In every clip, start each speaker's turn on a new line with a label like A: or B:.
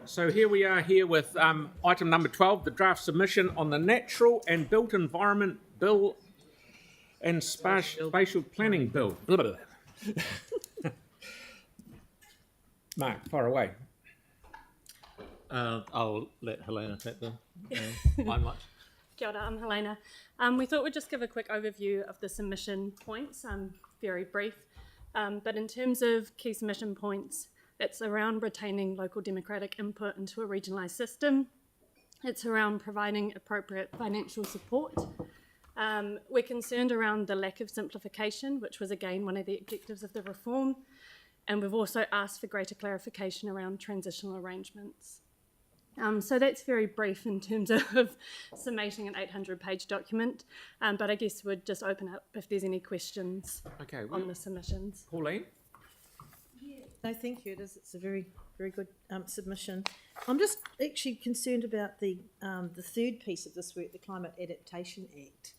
A: So here we are here with item number 12, the draft submission on the Natural and Built Environment Bill and Spatial Planning Bill. Mark, far away.
B: I'll let Helena take the limelight.
C: Kia ora, I'm Helena. We thought we'd just give a quick overview of the submission points, very brief. But in terms of key submission points, it's around retaining local democratic input into a regionalised system. It's around providing appropriate financial support. We're concerned around the lack of simplification, which was again one of the objectives of the reform. And we've also asked for greater clarification around transitional arrangements. So that's very brief in terms of summating an 800-page document, but I guess we'd just open up if there's any questions on the submissions.
A: Pauline?
D: No, thank you. It's a very, very good submission. I'm just actually concerned about the third piece of this work, the Climate Adaptation Act.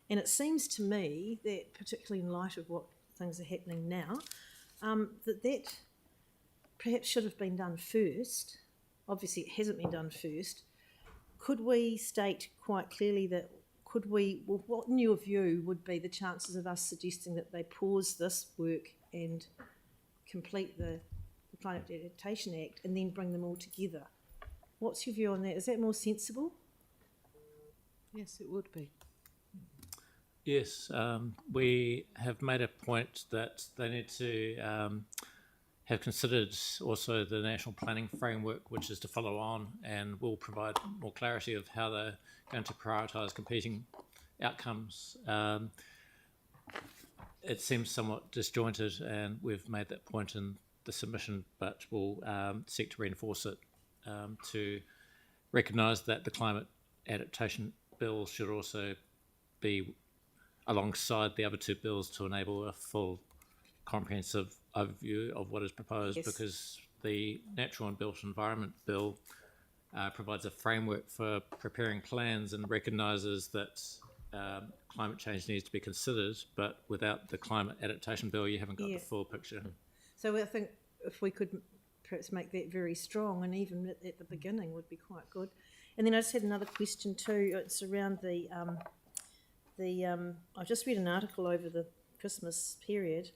D: And it seems to me that, particularly in light of what things are happening now, that perhaps should have been done first. Obviously, it hasn't been done first. Could we state quite clearly that, what in your view would be the chances of us suggesting that they pause this work and complete the Climate Adaptation Act and then bring them all together? What's your view on that? Is that more sensible?
E: Yes, it would be.
B: Yes, we have made a point that they need to have considered also the national planning framework, which is to follow on, and will provide more clarity of how they're going to prioritise competing outcomes. It seems somewhat disjointed, and we've made that point in the submission, but we'll seek to reinforce it to recognise that the Climate Adaptation Bill should also be alongside the other two bills to enable a full comprehensive overview of what is proposed. Yes. Because the Natural and Built Environment Bill provides a framework for preparing plans and recognises that climate change needs to be considered, but without the Climate Adaptation Bill you haven't got the full picture.
D: So I think if we could perhaps make that very strong, and even at the beginning would be quite good. And then I just had another question too. It's around I just read an article over the Christmas period,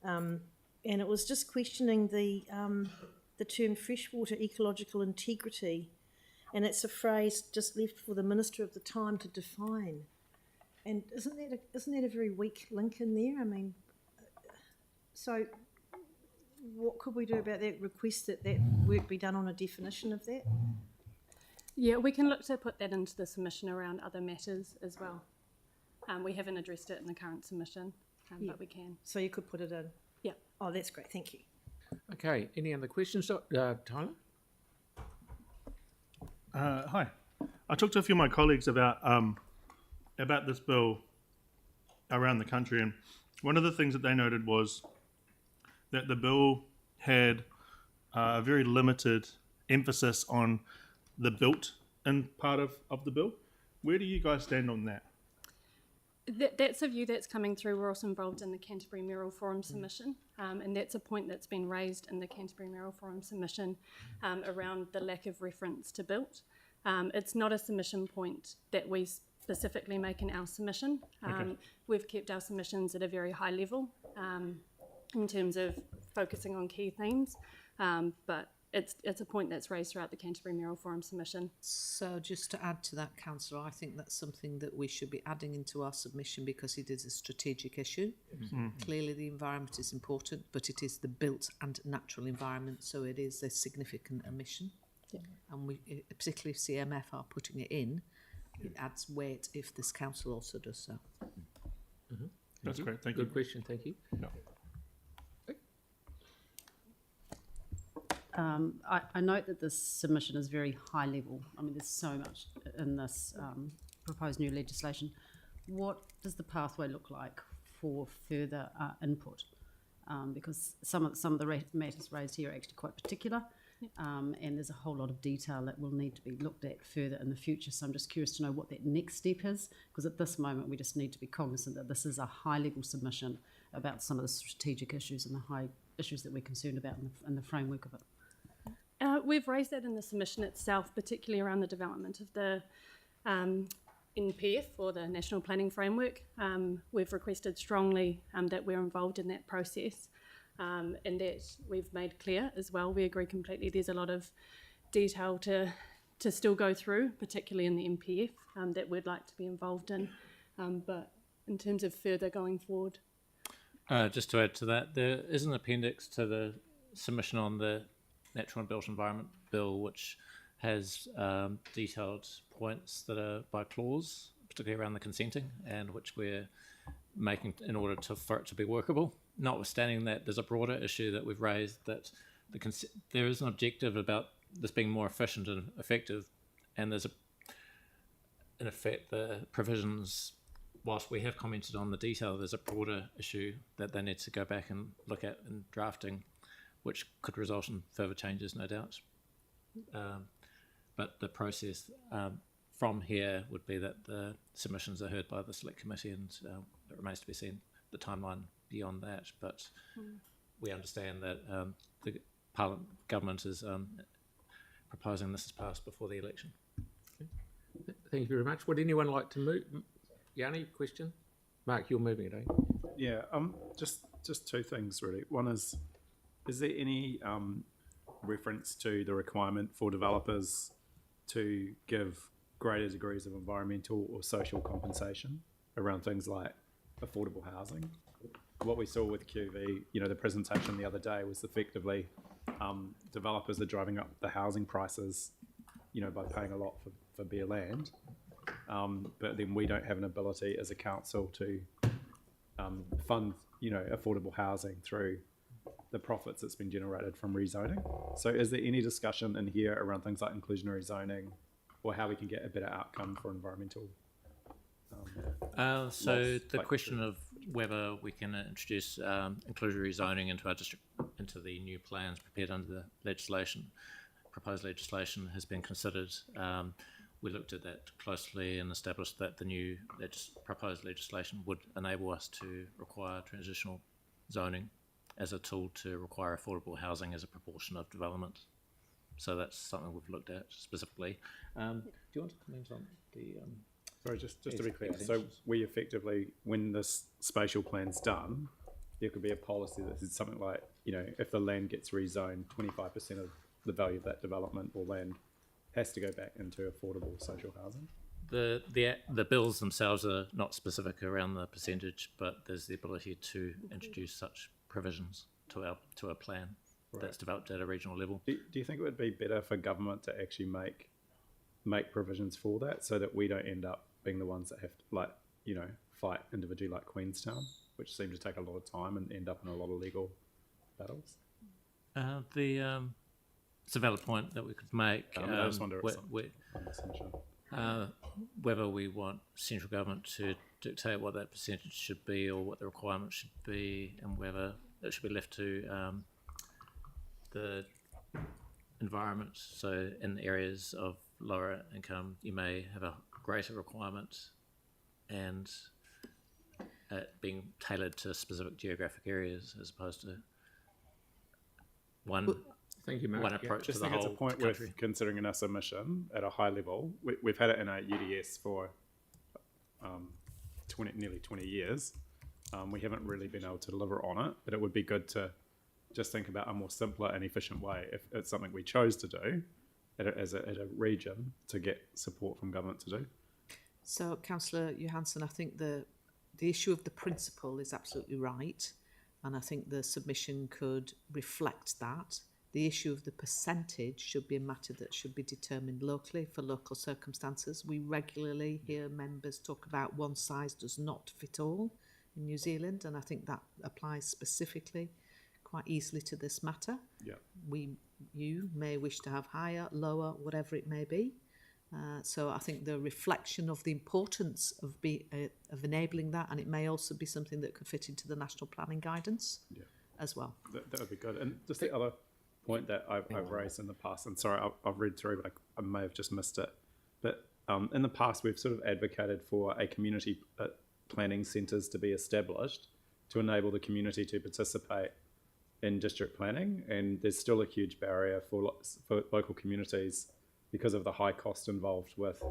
D: and it was just questioning the term freshwater ecological integrity, and it's a phrase just left for the minister of the time to define. And isn't that a very weak link in there? I mean, so what could we do about that? Request that work be done on a definition of that?
C: Yeah, we can look to put that into the submission around other matters as well. We haven't addressed it in the current submission, but we can.
D: So you could put it in?
C: Yeah.
D: Oh, that's great. Thank you.
A: Okay, any other questions, Tyler?
F: Hi. I talked to a few of my colleagues about this bill around the country, and one of the things that they noted was that the bill had a very limited emphasis on the built-in part of the bill. Where do you guys stand on that?
C: That's a view that's coming through. We're also involved in the Canterbury Mayoral Forum submission, and that's a point that's been raised in the Canterbury Mayoral Forum submission around the lack of reference to built. It's not a submission point that we specifically make in our submission. We've kept our submissions at a very high level in terms of focusing on key themes, but it's a point that's raised throughout the Canterbury Mayoral Forum submission.
E: So just to add to that, Councillor, I think that's something that we should be adding into our submission because it is a strategic issue. Mm-hmm. Clearly the environment is important, but it is the built and natural environment, so it is a significant omission. Yeah. And we, particularly if CMF are putting it in, it adds weight if this council also does so.
F: Mm-hmm. That's great, thank you.
A: Good question, thank you. No.
G: I note that this submission is very high level. I mean, there's so much in this proposed new legislation. What does the pathway look like for further input? Because some of the matters raised here are actually quite particular, and there's a whole lot of detail that will need to be looked at further in the future. So I'm just curious to know what that next step is, because at this moment we just need to be cognizant that this is a high-level submission about some of the strategic issues and the high issues that we're concerned about in the framework of it.
C: We've raised that in the submission itself, particularly around the development of the NPF, or the National Planning Framework. We've requested strongly that we're involved in that process, and that we've made clear as well. We agree completely. There's a lot of detail to still go through, particularly in the NPF, that we'd like to be involved in. But in terms of further going forward,
B: Just to add to that, there is an appendix to the submission on the Natural and Built Environment Bill, which has detailed points that are by clause, particularly around the consenting, and which we're making in order for it to be workable. Notwithstanding that, there's a broader issue that we've raised, that there is an objective about this being more efficient and effective, and there's in effect, the provisions, whilst we have commented on the detail, there's a broader issue that they need to go back and look at in drafting, which could result in further changes, no doubt. But the process from here would be that the submissions are heard by the Select Committee, and it remains to be seen the timeline beyond that. But we understand that the government is proposing this is passed before the election.
A: Thank you very much. Would anyone like to move? Yanni, question? Mark, you're moving it, eh?
H: Yeah, just two things really. One is there any reference to the requirement for developers to give greater degrees of environmental or social compensation around things like affordable housing? What we saw with QV, the presentation the other day was effectively developers are driving up the housing prices, by paying a lot for bare land. But then we don't have an ability as a council to fund, affordable housing through the profits that's been generated from rezoning. So is there any discussion in here around things like inclusionary zoning, or how we can get a better outcome for environmental?
B: So the question of whether we can introduce inclusionary zoning into our district, into the new plans prepared under the legislation, proposed legislation, has been considered. We looked at that closely and established that the new proposed legislation would enable us to require transitional zoning as a tool to require affordable housing as a proportion of development. So that's something we've looked at specifically. Do you want to comment on the...
H: Sorry, just to be clear, so we effectively, when this spatial plan's done, there could be a policy that says something like, if the land gets rezoned, 25% of the value of that development or land has to go back into affordable social housing.
B: The bills themselves are not specific around the percentage, but there's the ability to introduce such provisions to a plan that's developed at a regional level.
H: Do you think it would be better for government to actually make provisions for that, so that we don't end up being the ones that have to, fight individually like Queenstown, which seem to take a lot of time and end up in a lot of legal battles?
B: It's a valid point that we could make.
H: I just wonder
B: whether we want central government to dictate what that percentage should be or what the requirement should be, and whether it should be left to the environment. So in areas of lower income, you may have a greater requirement, and being tailored to specific geographic areas as opposed to one.
A: Thank you, Mark.
B: One approach
H: just
B: to the
H: think
B: whole
H: it's a point
B: country.
H: worth considering in our submission at a high level. We've had it in our UDS for nearly 20 years. We haven't really been able to deliver on it, but it would be good to just think about a more simpler and efficient way, if it's something we chose to do at a region, to get support from government to do.
E: So, Councillor Johansson, I think the issue of the principle is absolutely right, and I think the submission could reflect that. The issue of the percentage should be a matter that should be determined locally for local circumstances. We regularly hear members talk about one size does not fit all in New Zealand, and I think that applies specifically quite easily to this matter.
H: Yeah.
E: You may wish to have higher, lower, whatever it may be. So I think the reflection of the importance of enabling that, and it may also be something that could fit into the national planning guidance as well.
H: That would be good. And just the other point that I've raised in the past, and sorry, I've read through, but I may have just missed it. But in the past, we've sort of advocated for a community planning centres to be established to enable the community to participate in district planning, and there's still a huge barrier for local communities because of the high cost involved with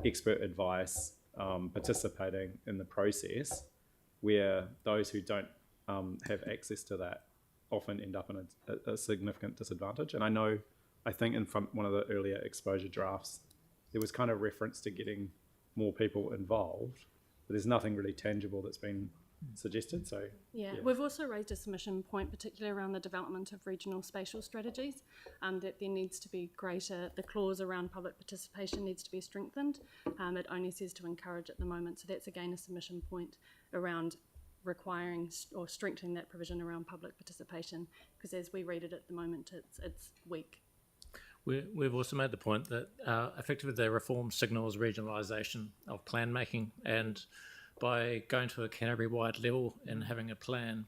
H: expert advice, participating in the process, where those who don't have access to that often end up in a significant disadvantage. And I think in one of the earlier exposure drafts, there was kind of reference to getting more people involved, but there's nothing really tangible that's been suggested. So
C: yeah, we've also raised a submission point, particularly around the development of regional spatial strategies, that there needs to be the clause around public participation needs to be strengthened. It only says to encourage at the moment, so that's again a submission point around requiring or strengthening that provision around public participation, because as we read it at the moment, it's weak.
B: We've also made the point that effectively the reform signals regionalisation of plan making, and by going to a Canterbury-wide level and having a plan,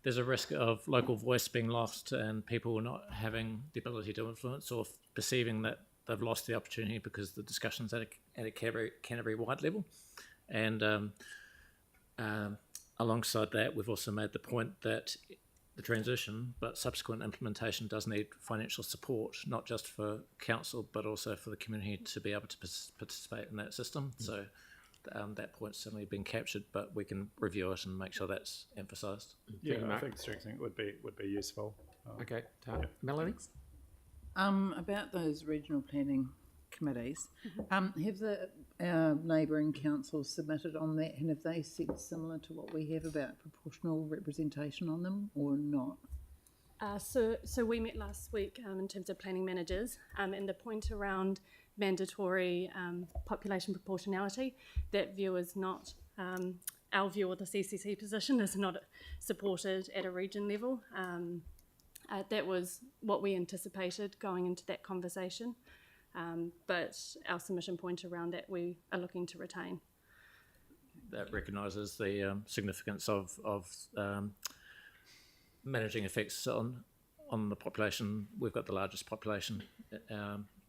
B: there's a risk of local voice being lost and people not having the ability to influence, or perceiving that they've lost the opportunity because the discussion's at a Canterbury-wide level. And alongside that, we've also made the point that the transition, but subsequent implementation, does need financial support, not just for council, but also for the community to be able to participate in that system. So that point's certainly been captured, but we can review it and make sure that's emphasised.
H: Yeah, I think strengthening would be useful.
A: Okay, Melanie?
I: About those regional planning committees, have the neighbouring councils submitted on that, and have they said similar to what we have about proportional representation on them, or not?
C: So we met last week in terms of planning managers, and the point around mandatory population proportionality, that view is not, our view of the CCC position is not supported at a region level. That was what we anticipated going into that conversation, but our submission point around that we are looking to retain.
B: That recognises the significance of managing effects on the population. We've got the largest population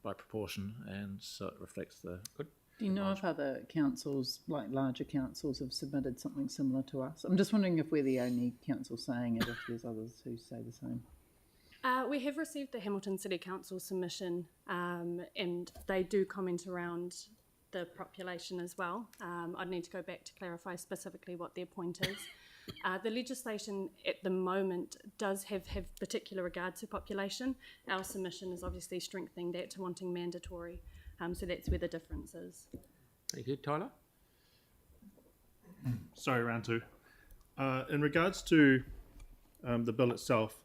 B: by proportion, and so it reflects the good.
I: Do you know if other councils, like larger councils, have submitted something similar to us? I'm just wondering if we're the only council saying it, if there's others who say the same.
C: We have received the Hamilton City Council submission, and they do comment around the population as well. I'd need to go back to clarify specifically what their point is. The legislation at the moment does have particular regard to population. Our submission is obviously strengthening that to wanting mandatory, so that's where the difference is.
A: Thank you, Tyler.
F: Sorry, round two. In regards to the bill itself,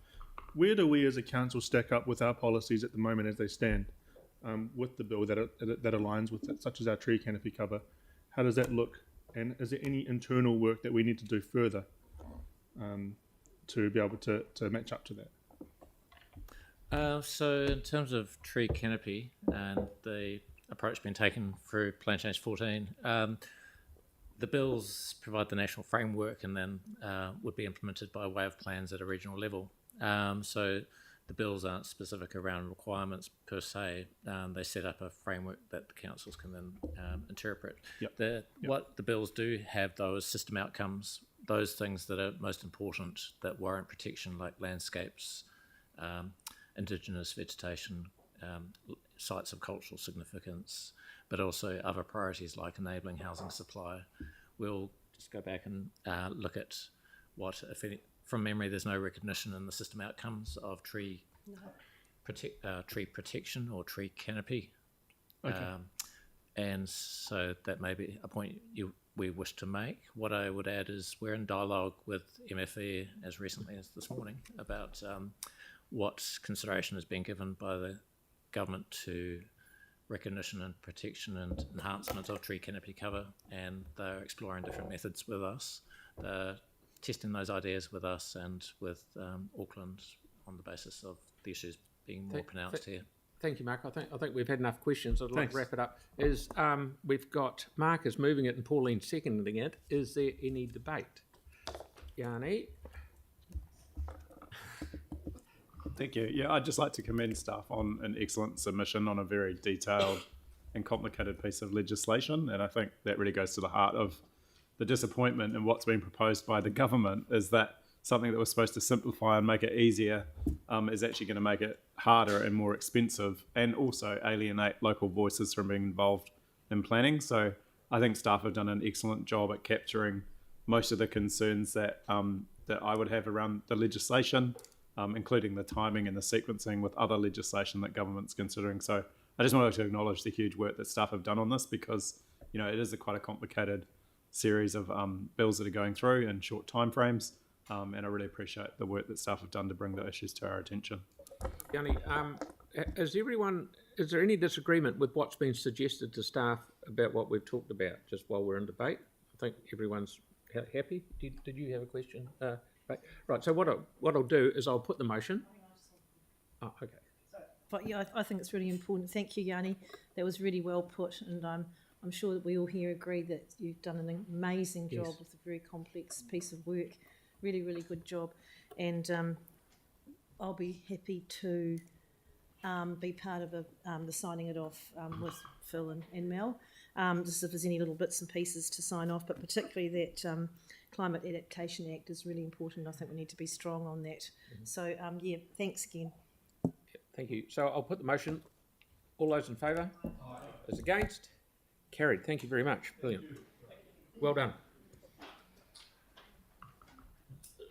F: where do we as a council stack up with our policies at the moment as they stand with the bill that aligns with it, such as our tree canopy cover? How does that look? And is there any internal work that we need to do further to be able to match up to that?
B: So in terms of tree canopy and the approach being taken through Plan Change 14, the bills provide the national framework and then would be implemented by way of plans at a regional level. So the bills aren't specific around requirements per se. They set up a framework that the councils can then interpret.
F: Yep.
B: What the bills do have, though, is system outcomes, those things that are most important that warrant protection, like landscapes, indigenous vegetation, sites of cultural significance, but also other priorities like enabling housing supply. We'll just go back and look at what, if any, from memory, there's no recognition in the system outcomes of tree protection or tree canopy.
F: Okay.
B: And so that may be a point we wish to make. What I would add is we're in dialogue with MFE as recently as this morning about what consideration is being given by the government to recognition and protection and enhancement of tree canopy cover, and they're exploring different methods with us. They're testing those ideas with us and with Auckland on the basis of the issues being more pronounced here.
A: Thank you, Mark. I think we've had enough questions. I'd like to wrap it up. We've got Marcus moving it and Pauline seconding it. Is there any debate? Yanni?
H: Thank you. Yeah, I'd just like to commend staff on an excellent submission on a very detailed and complicated piece of legislation, and I think that really goes to the heart of the disappointment in what's been proposed by the government, is that something that was supposed to simplify and make it easier is actually going to make it harder and more expensive, and also alienate local voices from being involved in planning. So I think staff have done an excellent job at capturing most of the concerns that that I would have around the legislation, including the timing and the sequencing with other legislation that government's considering. So I just wanted to acknowledge the huge work that staff have done on this, because it is quite a complicated series of bills that are going through in short timeframes, and I really appreciate the work that staff have done to bring the issues to our attention.
A: Yanni, is there any disagreement with what's been suggested to staff about what we've talked about just while we're in debate? I think everyone's happy. Did you have a question? Right, so what I'll do is I'll put the motion. Oh, okay.
D: But yeah, I think it's really important. Thank you, Yanni. That was really well put, and I'm sure that we all here agree that you've done an amazing job with a very complex piece of work. Really, really good job. And I'll be happy to be part of the signing it off with Phil and Mel. Just if there's any little bits and pieces to sign off, but particularly that Climate Adaptation Act is really important. I think we need to be strong on that. Mm-hmm. So, yeah, thanks again.
A: Thank you. So I'll put the motion. All those in favour? Those against? Carried. Thank you very much. Brilliant. Well done.